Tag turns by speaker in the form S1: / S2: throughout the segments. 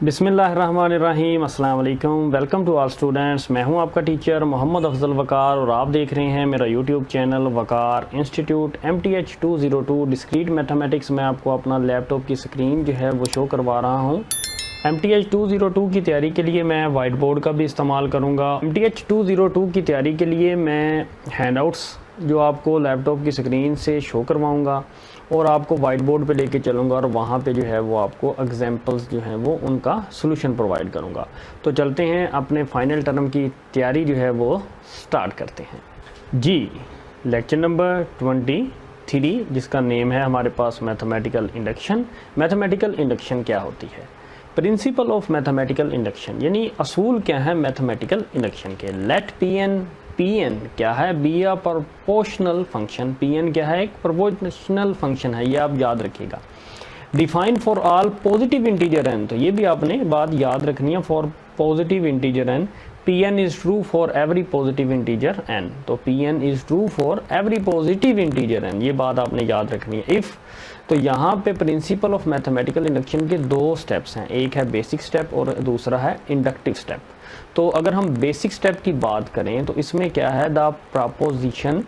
S1: बिस्मिल्लाहिर्रहमानिर्रहीम, अस्सलाम वालेकुम। Welcome to all students. मैं हूं आपका टीचर मोहम्मद अफजल वकार और आप देख रहे हैं मेरा यूट्यूब चैनल वकार इंस्टीट्यूट MTH 202 डिस्क्रीट मैथमेटिक्स। मैं आपको अपना लैपटॉप की स्क्रीन जो है वो शो करवा रहा हूं। MTH 202 की तैयारी के लिए मैं वाइट बोर्ड का भी इस्तेमाल करूंगा। MTH 202 की तैयारी के लिए मैं हैंडआउट्स जो आपको लैपटॉप की स्क्रीन से शो करवाऊंगा और आपको वाइट बोर्ड पे लेके चलूँगा और वहाँ पे जो है वो आपको एग्जांपल्स जो हैं वो उनका सॉल्यूशन प्रोवाइड करूँगा। तो चलते हैं अपने फाइनल टर्म की तैयारी जो है वो स्टार्ट करते हैं जी। लेक्चर नंबर 23 जिसका नेम है हमारे पास मैथमेटिकल इंडक्शन। मैथमेटिकल इंडक्शन क्या होती है? प्रिंसिपल ऑफ मैथमेटिकल इंडक्शन, यानी असूल क्या है मैथमेटिकल इंडक्शन के। लेट पीएन क्या है? Be a proportional function. PN क्या है? एक प्रोपोर्शनल फंक्शन है, ये आप याद रखिएगा। Define for all positive integer N, तो ये भी आपने बात याद रखनी है। For positive integer N Pn is true for every positive integer n, तो Pn is true for every positive integer n, ये बात आपने याद रखनी है। इफ़, तो यहाँ पे प्रिंसिपल ऑफ मैथमेटिकल इंडक्शन के दो स्टेप्स हैं, एक है बेसिक स्टेप और दूसरा है इंडक्टिव स्टेप। तो अगर हम बेसिक स्टेप की बात करें तो इसमें क्या है? The preposition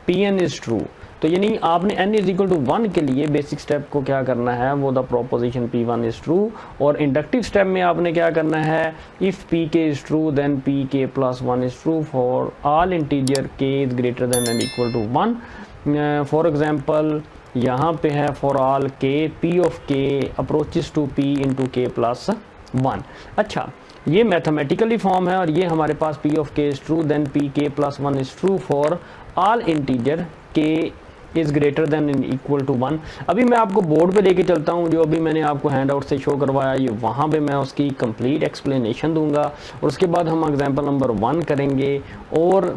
S1: Pn is true, तो यानी आपने n इज इक्वल टू 1 के लिए बेसिक स्टेप को क्या करना है? वो the proposition P1 is true. और इंडक्टिव स्टेप में आपने क्या करना है? If Pk is true then Pk plus 1 is true for all integer k is greater than and equal to 1। For example यहाँ पे है for all k P of k approaches to P into k plus 1। अच्छा, ये mathematically form है और ये हमारे पास P of k is true then Pk plus 1 is true for all integer k is greater than in equal to 1। अभी मैं आपको बोर्ड पे लेके चलता हूँ, जो अभी मैंने आपको हैंड आउट से शो करवाया ये वहाँ पे मैं उसकी कंप्लीट एक्सप्लेनेशन दूंगा और उसके बाद हम एग्जांपल नंबर 1 करेंगे और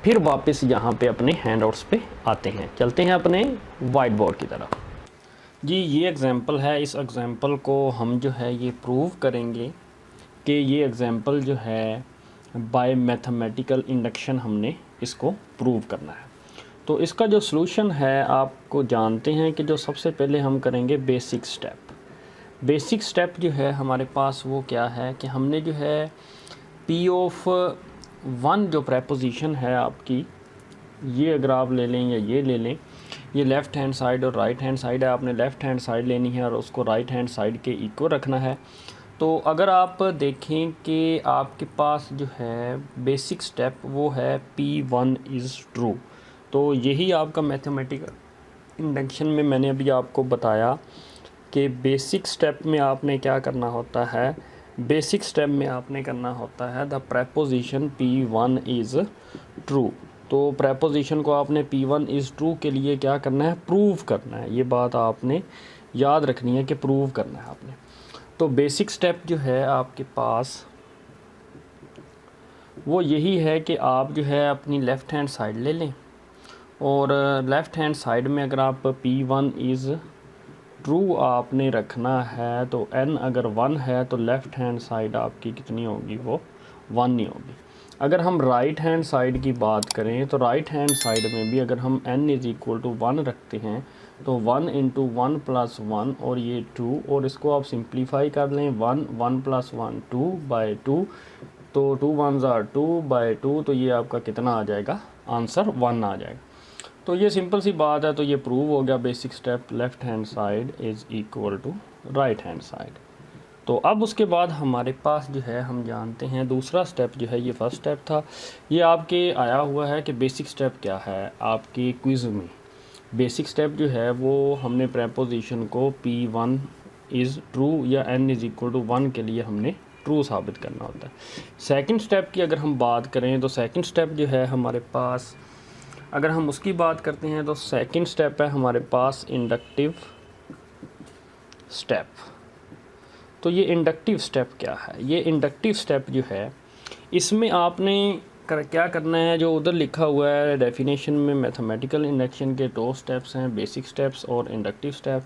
S1: फिर वापस यहाँ पे अपने हैंड आउट्स पे आते हैं। चलते हैं अपने वाइट बोर्ड की तरफ जी। ये एग्जाम्पल है, इस एग्जाम्पल को हम जो है ये प्रूव करेंगे कि ये एग्जाम्पल जो है बाय मैथमेटिकल इंडक्शन हमने इसको प्रूव करना है। तो इसका जो सॉल्यूशन है आपको जानते हैं कि जो सबसे पहले हम करेंगे बेसिक स्टेप। बेसिक स्टेप जो है हमारे पास वो क्या है कि हमने जो है P ऑफ 1 जो प्रेपोजिशन है आपकी, ये अगर आप ले लें या ये ले लें, ये लेफ़्ट हैंड साइड और राइट हैंड साइड है, आपने लेफ़्ट हैंड साइड लेनी है और उसको right hand side K equal रखना है। तो अगर आप देखें कि आपके पास जो है बेसिक स्टेप वो है P1 इज़ ट्रू, तो यही आपका मैथमेटिकल इंडक्शन में मैंने अभी आपको बताया कि बेसिक स्टेप में आपने क्या करना होता है? बेसिक स्टेप में आपने करना होता है the preposition P1 is true. तो प्रेपोजिशन को आपने P1 इज़ ट्रू के लिए क्या करना है? प्रूव करना है। ये बात आपने याद रखनी है कि प्रूव करना है आपने। तो बेसिक स्टेप जो है आपके पास वो यही है कि आप जो है अपनी लेफ़्ट हैंड साइड ले लें और लेफ़्ट हैंड साइड में अगर आप P1 इज़ ट्रू आपने रखना है तो n अगर 1 है तो लेफ़्ट हैंड साइड आपकी कितनी होगी? वो 1 ही होगी। अगर हम राइट हैंड साइड की बात करें तो राइट हैंड साइड में भी अगर हम n इज़ इक्वल टू 1 रखते हैं तो 1 इंटू 1 प्लस 1 और ये 2, और इसको आप सिंप्लीफाई कर लें 1 प्लस 1 2 बाई 2, तो 2 1 ज़ा 2 बाई 2, तो ये आपका कितना आ जाएगा? आंसर 1 आ जाएगा। तो ये सिंपल सी बात है, तो ये प्रूव हो गया basic step left hand side is equal to right hand side. तो अब उसके बाद हमारे पास जो है हम जानते हैं दूसरा स्टेप जो है, ये फर्स्ट स्टेप था, ये आपके आया हुआ है कि बेसिक स्टेप क्या है आपकी क्विज़ में। बेसिक स्टेप जो है वो हमने प्रेपोजिशन को P1 इज़ ट्रू या n इज़ इक्वल टू 1 के लिए हमने ट्रू साबित करना होता है। सेकंड स्टेप की अगर हम बात करें तो सेकंड स्टेप जो है हमारे पास, अगर हम उसकी बात करते हैं तो सेकंड स्टेप है हमारे पास इंडक्टिव स्टेप। तो ये इंडक्टिव स्टेप क्या है? ये इंडक्टिव स्टेप जो है इसमें आपने क्या करना है? जो उधर लिखा हुआ है डेफिनेशन में, मैथमेटिकल इंडक्शन के दो स्टेप्स हैं, बेसिक स्टेप्स और इंडक्टिव स्टेप।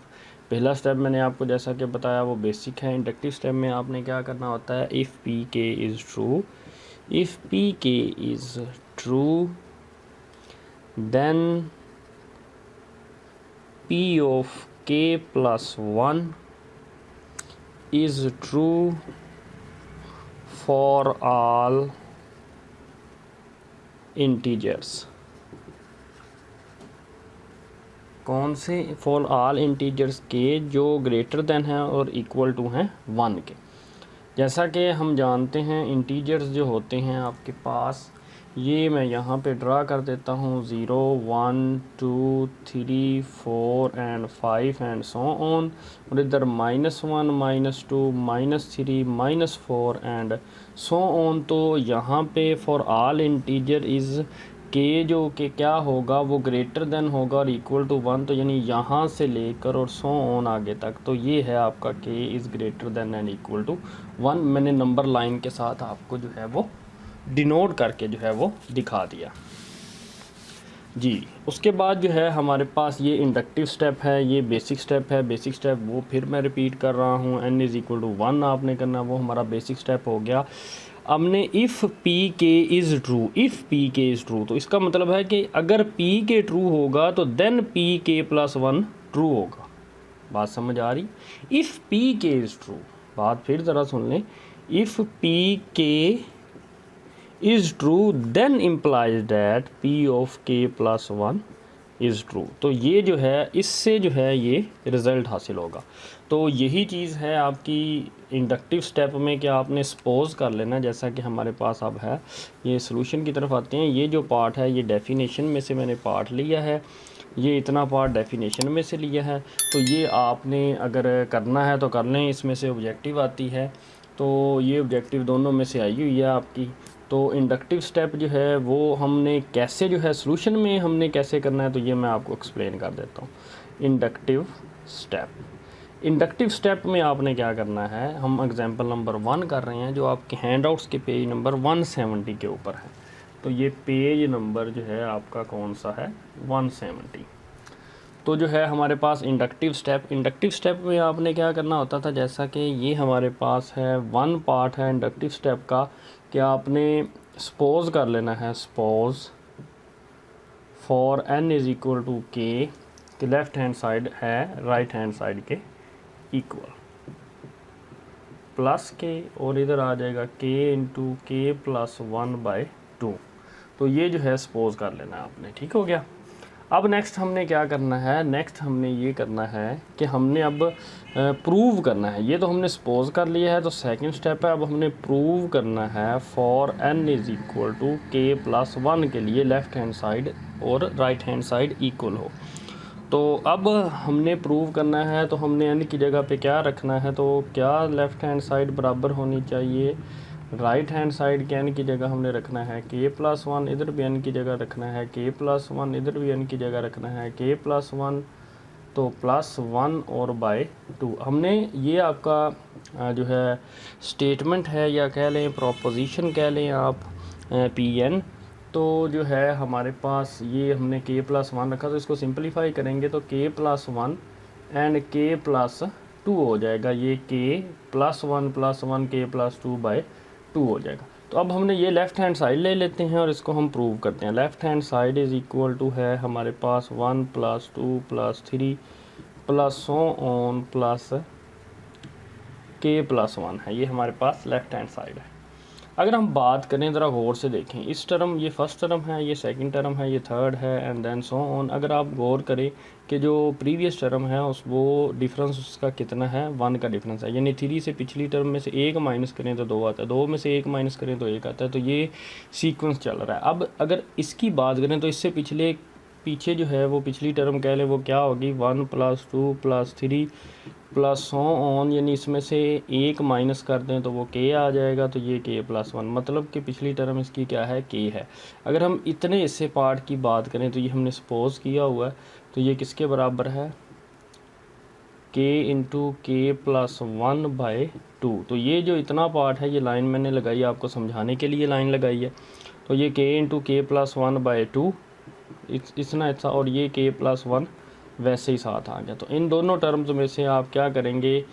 S1: पहला स्टेप मैंने आपको जैसा कि बताया वो बेसिक है। इंडक्टिव स्टेप में आपने क्या करना होता है? If Pk is true, if Pk is true then P of k plus 1 is true for all integers. कौन से? फॉर ऑल इंटीजर्स के जो ग्रेटर देन हैं और इक्वल टू हैं 1 के। जैसा कि हम जानते हैं इंटीजर्स जो होते हैं आपके पास, ये मैं यहाँ पे ड्रा कर देता हूँ 0 1 2 3 4 एंड 5 एंड सो ऑन, और इधर -1 -2 -3 -4 एंड सो ऑन। तो यहाँ पे फॉर ऑल इंटीजर इज़ के जो कि क्या होगा वो ग्रेटर देन होगा और इक्वल टू 1, तो यानी यहाँ से लेकर और सो ऑन आगे तक, तो ये है आपका K is greater than and equal to 1। मैंने नंबर लाइन के साथ आपको जो है वो डिनोट करके जो है वो दिखा दिया जी। उसके बाद जो है हमारे पास ये इंडक्टिव स्टेप है, ये बेसिक स्टेप है। बेसिक स्टेप वो फिर मैं रिपीट कर रहा हूँ, n इज़ इक्वल टू 1 आपने करना, वो हमारा बेसिक स्टेप हो गया। हमने if P K is true, if P K is true, तो इसका मतलब है कि अगर पी के ट्रू होगा तो then P K plus 1 true होगा। बात समझ आ रही? If P K is true, बात फिर ज़रा सुन लें, if P K is true then implies that P of K plus 1 is true. तो ये जो है इससे जो है ये रिज़ल्ट हासिल होगा। तो यही चीज़ है आपकी इंडक्टिव स्टेप में कि आपने सपोज़ कर लेना, जैसा कि हमारे पास अब है। ये सॉल्यूशन की तरफ आते हैं। ये जो पार्ट है ये डेफिनेशन में से मैंने पार्ट लिया है, ये इतना पार्ट डेफिनेशन में से लिया है। तो ये आपने अगर करना है तो कर लें, इसमें से ऑब्जेक्टिव आती है, तो ये ऑब्जेक्टिव दोनों में से आई हुई है आपकी। तो इंडक्टिव स्टेप जो है वो हमने कैसे जो है सॉल्यूशन में हमने कैसे करना है, तो ये मैं आपको एक्सप्लेन कर देता हूँ। इंडक्टिव स्टेप में आपने क्या करना है, हम एग्जांपल नंबर 1 कर रहे हैं जो आपके हैंडआउट्स के पेज नंबर 170 के ऊपर है। तो ये पेज नंबर जो है आपका कौन सा है, 170। तो जो है हमारे पास इंडक्टिव स्टेप में आपने क्या करना होता था, जैसा कि ये हमारे पास है 1 पार्ट है इंडक्टिव स्टेप का, कि आपने सपोज़ कर लेना है, suppose for n is equal to K, left hand side है right hand side K equal, plus K, और इधर आ जाएगा के इंटू के प्लस 1/2। तो ये जो है सपोज़ कर लेना है आपने, ठीक हो गया। अब नेक्स्ट हमने क्या करना है, नेक्स्ट हमने ये करना है कि हमने अब प्रूव करना है। ये तो हमने सपोज़ कर लिया है, तो सेकंड स्टेप है, अब हमने प्रूव करना है for n is equal to K plus 1 के लिए लेफ़्ट हैंड साइड और राइट हैंड साइड इक्वल हो। तो अब हमने प्रूव करना है, तो हमने n की जगह पे क्या रखना है, तो क्या लेफ़्ट हैंड साइड बराबर होनी चाहिए राइट हैंड साइड के n की जगह हमने रखना है के प्लस 1, इधर भी n की जगह रखना है के प्लस 1, इधर भी n की जगह रखना है के प्लस 1, तो प्लस 1 और /2 हमने ये आपका जो है स्टेटमेंट है, या कह लें प्रोपोजिशन कह लें आप Pn। तो जो है हमारे पास ये हमने के प्लस 1 रखा, तो इसको सिंपलीफाई करेंगे तो के प्लस 1 एंड के प्लस 2 हो जाएगा। ये के प्लस 1 के प्लस 2/2 हो जाएगा। तो अब हमने ये लेफ़्ट हैंड साइड ले लेते हैं और इसको हम प्रूव करते हैं। Left hand side is equal to है हमारे पास 1 + 2 + 3 plus so on plus K plus 1 है, ये हमारे पास लेफ़्ट हैंड साइड है। अगर हम बात करें ज़रा गौर से देखें, इस टर्म ये फर्स्ट टर्म है, ये सेकंड टर्म है, ये थर्ड है एंड देन सो ऑन। अगर आप गौर करें कि जो प्रीवियस टर्म है उस वो डिफरेंस उसका कितना है, 1 का डिफरेंस है। यानी 3 से पिछली टर्म में से 1 माइनस करें तो 2 आता है, 2 में से 1 माइनस करें तो 1 आता है। तो ये सीक्वेंस चल रहा है। अब अगर इसकी बात करें तो इससे पीछे जो है वो पिछली टर्म कह लें वो क्या होगी, 1 + 2 + 3 प्लस सो ऑन, यानी इसमें से 1 माइनस कर दें तो वो के आ जाएगा, तो ये के प्लस 1, मतलब कि पिछली टर्म इसकी क्या है, के है। अगर हम इतने हिस्से पार्ट की बात करें तो ये हमने सपोज़ किया हुआ है, तो ये किसके बराबर है, के इंटू के प्लस 1/2। तो ये जो इतना पार्ट है, ये लाइन मैंने लगाई आपको समझाने के लिए लाइन लगाई है। तो ये के इंटू के प्लस 1/2 इतना ऐसा, और ये के प्लस 1 वैसे ही साथ आ गया। तो इन दोनों टर्म्स में से आप क्या करेंगे,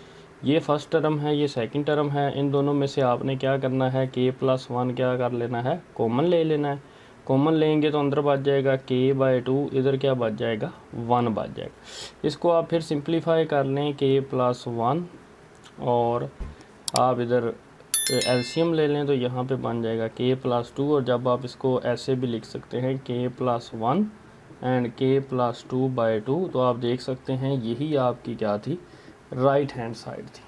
S1: ये फर्स्ट टर्म है, ये सेकंड टर्म है, इन दोनों में से आपने क्या करना है, के प्लस 1 क्या कर लेना है, कॉमन ले लेना है। कॉमन लेंगे तो अंदर बच जाएगा k/2, इधर क्या बच जाएगा, 1 बच जाएगा। इसको आप फिर सिंप्लीफाई कर लें, के प्लस 1 और आप इधर एलसीएम ले लें तो यहाँ पे बन जाएगा k+2, और जब आप इसको ऐसे भी लिख सकते हैं k+1 एंड k+2/2, तो आप देख सकते हैं यही आपकी क्या थी, राइट हैंड साइड थी।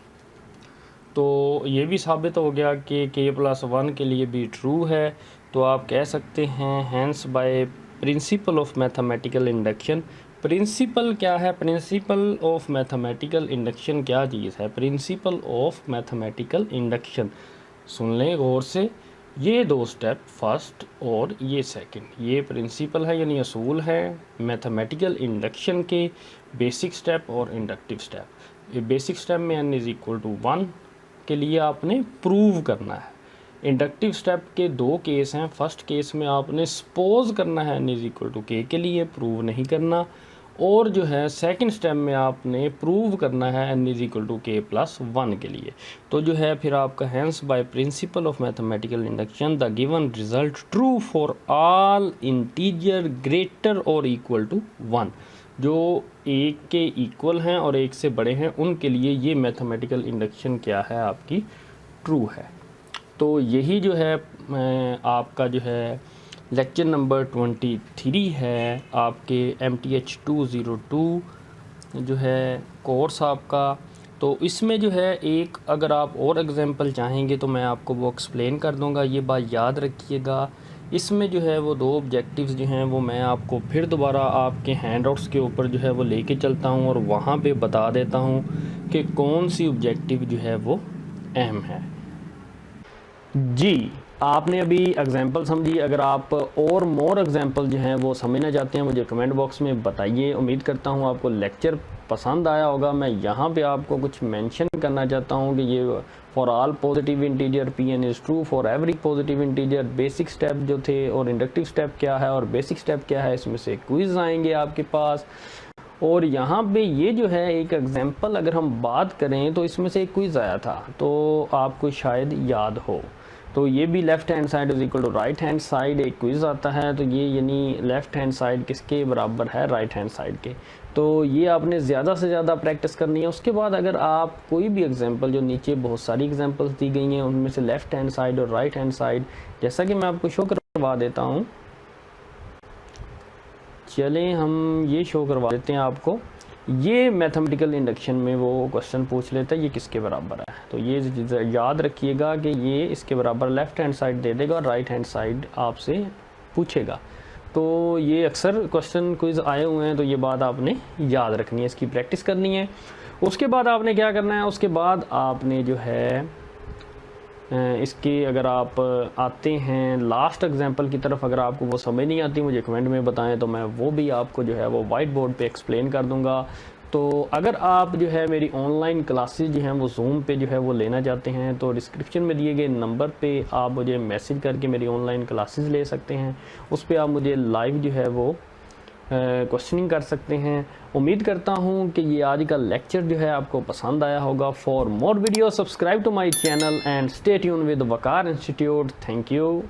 S1: तो ये भी साबित हो गया कि k+1 के लिए भी ट्रू है। तो आप कह सकते हैं hence by principle of mathematical induction. Principle क्या है? प्रिंसिपल ऑफ मैथमेटिकल इंडक्शन क्या चीज़ है? प्रिंसिपल ऑफ मैथमेटिकल इंडक्शन, सुन लें गौर से, ये दो स्टेप, फर्स्ट और ये सेकंड, ये प्रिंसिपल है यानी असूल है मैथमेटिकल इंडक्शन के, बेसिक स्टेप और इंडक्टिव स्टेप। बेसिक स्टेप में n=1 के लिए आपने प्रूव करना है। इंडक्टिव स्टेप के दो केस हैं। फर्स्ट केस में आपने सपोज करना है n=k के लिए, प्रूव नहीं करना। और जो है सेकंड स्टेप में आपने प्रूव करना है n=k+1 के लिए। तो जो है फिर आपका hence by principle of mathematical induction the given result true for all integer greater और इक्वल टू 1, जो एक के इक्वल हैं और एक से बड़े हैं, उनके लिए ये मैथमेटिकल इंडक्शन क्या है, आपकी ट्रू है। तो यही जो है आपका जो है लेक्चर नंबर 23 है आपके MTH 202 जो है कोर्स आपका। तो इसमें जो है एक, अगर आप और एग्जांपल चाहेंगे तो मैं आपको वो एक्सप्लेन कर दूंगा, ये बात याद रखिएगा। इसमें जो है वो दो ऑब्जेक्टिव्स जो हैं वो मैं आपको फिर दोबारा आपके हैंडआउट्स के ऊपर जो है वो लेके चलता हूँ और वहाँ पे बता देता हूँ कि कौन सी ऑब्जेक्टिव जो है वो अहम है। जी, आपने अभी एग्जांपल समझी। अगर आप और मोर एग्जांपल जो हैं वो समझना चाहते हैं मुझे कमेंट बॉक्स में बताइए। उम्मीद करता हूँ आपको लेक्चर पसंद आया होगा। मैं यहाँ पे आपको कुछ मेंशन करना चाहता हूँ कि ये for all positive integer Pn is true for every positive integer, basic step जो थे और इंडक्टिव स्टेप क्या है और बेसिक स्टेप क्या है, इसमें से क्विज़ आएंगे आपके पास। और यहाँ पे ये जो है एक एग्जांपल अगर हम बात करें तो इसमें से एक क्विज़ आया था, तो आपको शायद याद हो। तो ये भी left hand side is equal to right hand side एक क्विज़ आता है। तो ये यानी लेफ़्ट हैंड साइड किसके बराबर है? राइट हैंड साइड के। तो ये आपने ज़्यादा से ज़्यादा प्रैक्टिस करनी है। उसके बाद अगर आप कोई भी एग्जांपल, जो नीचे बहुत सारी एग्जांपल्स दी गई हैं उनमें से लेफ़्ट हैंड साइड और राइट हैंड साइड, जैसा कि मैं आपको शो करवा देता हूँ, चलें हम ये शो करवा देते हैं आपको। ये मैथमेटिकल इंडक्शन में वो क्वेश्चन पूछ लेता है ये किसके बराबर है। तो ये याद रखिएगा कि ये इसके बराबर लेफ़्ट हैंड साइड दे देगा और राइट हैंड साइड आपसे पूछेगा। तो ये अक्सर क्वेश्चन क्विज़ आए हुए हैं, तो ये बात आपने याद रखनी है, इसकी प्रैक्टिस करनी है। उसके बाद आपने क्या करना है? उसके बाद आपने जो है इसके, अगर आप आते हैं लास्ट एग्जांपल की तरफ, अगर आपको वो समझ नहीं आती मुझे कमेंट में बताएं, तो मैं वो भी आपको जो है वो वाइट बोर्ड पे एक्सप्लेन कर दूंगा। तो अगर आप जो है मेरी ऑनलाइन क्लासेस जो हैं वो जूम पे जो है वो लेना चाहते हैं, तो डिस्क्रिप्शन में दिए गए नंबर पे आप मुझे मैसेज करके मेरी ऑनलाइन क्लासेस ले सकते हैं। उस पर आप मुझे लाइव जो है वो क्वेश्चनिंग कर सकते हैं। उम्मीद करता हूँ कि ये आज का लेक्चर जो है आपको पसंद आया होगा। For more video subscribe to my channel and stay tune with Waqar institute. Thank you.